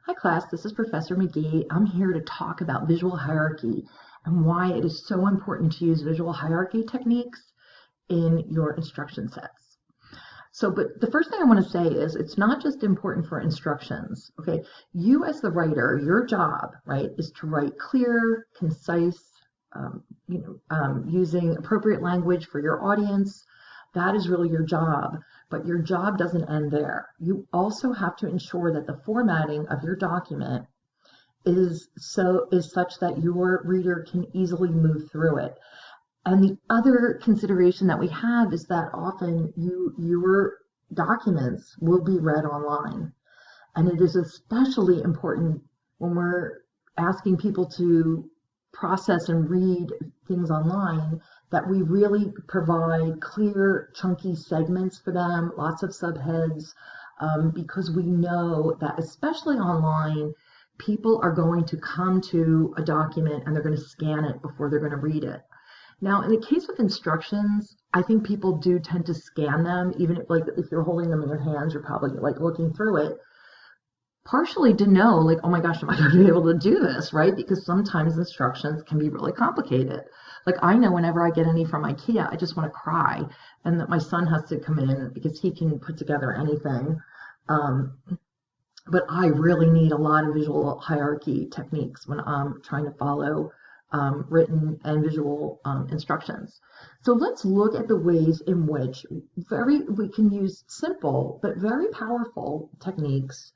Hi class, this is Professor Magee. I'm here to talk about visual hierarchy and why it is so important to use visual hierarchy techniques in your instruction sets. But the first thing I want to say is it's not just important for instructions, okay? You as the writer, your job, right, is to write clear, concise, using appropriate language for your audience. That is really your job. But your job doesn't end there. You also have to ensure that the formatting of your document is such that your reader can easily move through it. And the other consideration that we have is that often your documents will be read online. And it is especially important when we're asking people to process and read things online that we really provide clear, chunky segments for them, lots of subheads, because we know that especially online, people are going to come to a document and they're going to scan it before they're going to read it. Now, in the case of instructions, I think people do tend to scan them, even if you're holding them in your hands, you're probably looking through it, partially to know oh my gosh, am I going to be able to do this, right? Because sometimes instructions can be really complicated. I know whenever I get any from IKEA, I just want to cry, and that my son has to come in because he can put together anything. But I really need a lot of visual hierarchy techniques when I'm trying to follow written and visual instructions. So let's look at the ways in which we can use simple but very powerful techniques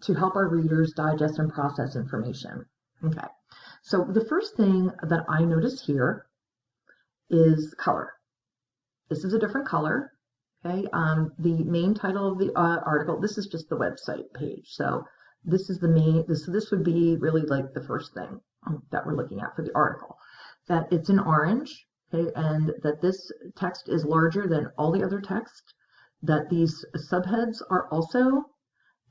to help our readers digest and process information. Okay, so the first thing that I notice here is color. This is a different color. Okay, the main title of the article, this is just the website page. So this is the main, this would be really the first thing that we're looking at for the article. That it's in orange, okay, and that this text is larger than all the other text. That these subheads are also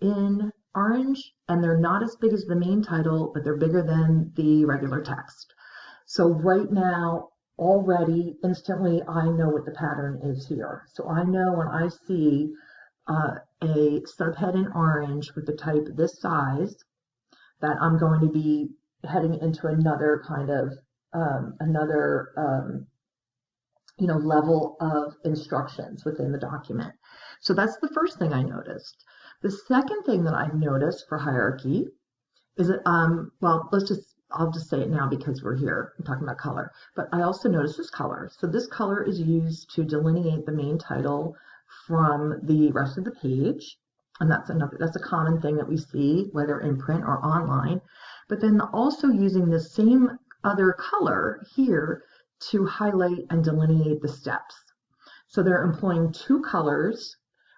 in orange, and they're not as big as the main title, but they're bigger than the regular text. So right now, already, instantly, I know what the pattern is here. So I know when I see a subhead in orange with the type this size, that I'm going to be heading into another kind of, level of instructions within the document. So that's the first thing I noticed. The second thing that I've noticed for hierarchy is that, I'll just say it now because we're here, I'm talking about color, but I also noticed this color. So this color is used to delineate the main title from the rest of the page. And that's a common thing that we see, whether in print or online. But then also using the same other color here to highlight and delineate the steps. So they're employing two colors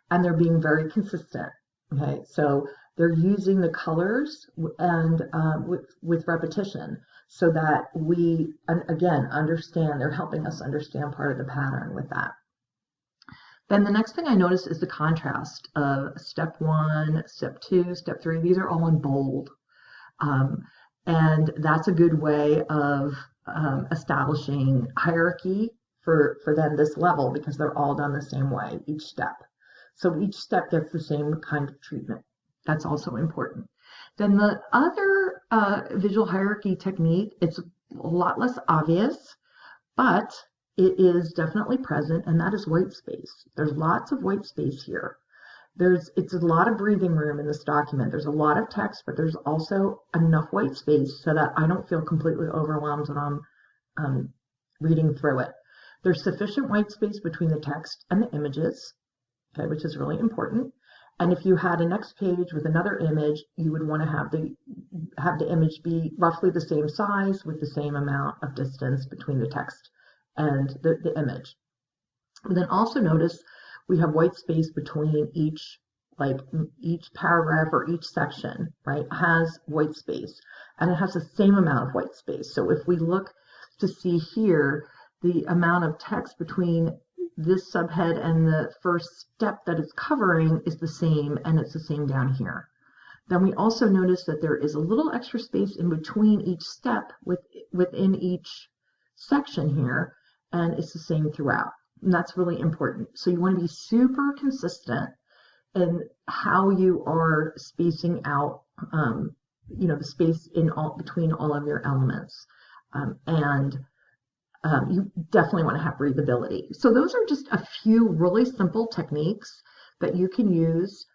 and they're being very consistent. Okay, so they're using the colors and with repetition so that we, again, understand, they're helping us understand part of the pattern with that. Then the next thing I notice is the contrast of step 1, step 2, step 3. These are all in bold. And that's a good way of establishing hierarchy for then this level, because they're all done the same way, each step. So each step gets the same kind of treatment. That's also important. Then the other visual hierarchy technique, it's a lot less obvious, but it is definitely present, and that is white space. There's lots of white space here. It's a lot of breathing room in this document. There's a lot of text, but there's also enough white space so that I don't feel completely overwhelmed when I'm reading through it. There's sufficient white space between the text and the images, okay, which is really important. And if you had a next page with another image, you would want to have the image be roughly the same size with the same amount of distance between the text and the image. And then also notice we have white space between each paragraph or each section, right, has white space, and it has the same amount of white space. So if we look to see here, the amount of text between this subhead and the first step that it's covering is the same, and it's the same down here. Then we also notice that there is a little extra space in between each step within each section here, and it's the same throughout. And that's really important. So you want to be super consistent and how you are spacing out, the space between all of your elements. And you definitely want to have breathability. So those are just a few really simple techniques that you can use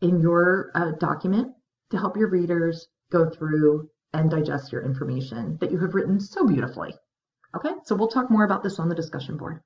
in your document to help your readers go through and digest your information that you have written so beautifully. Okay, so we'll talk more about this on the discussion board.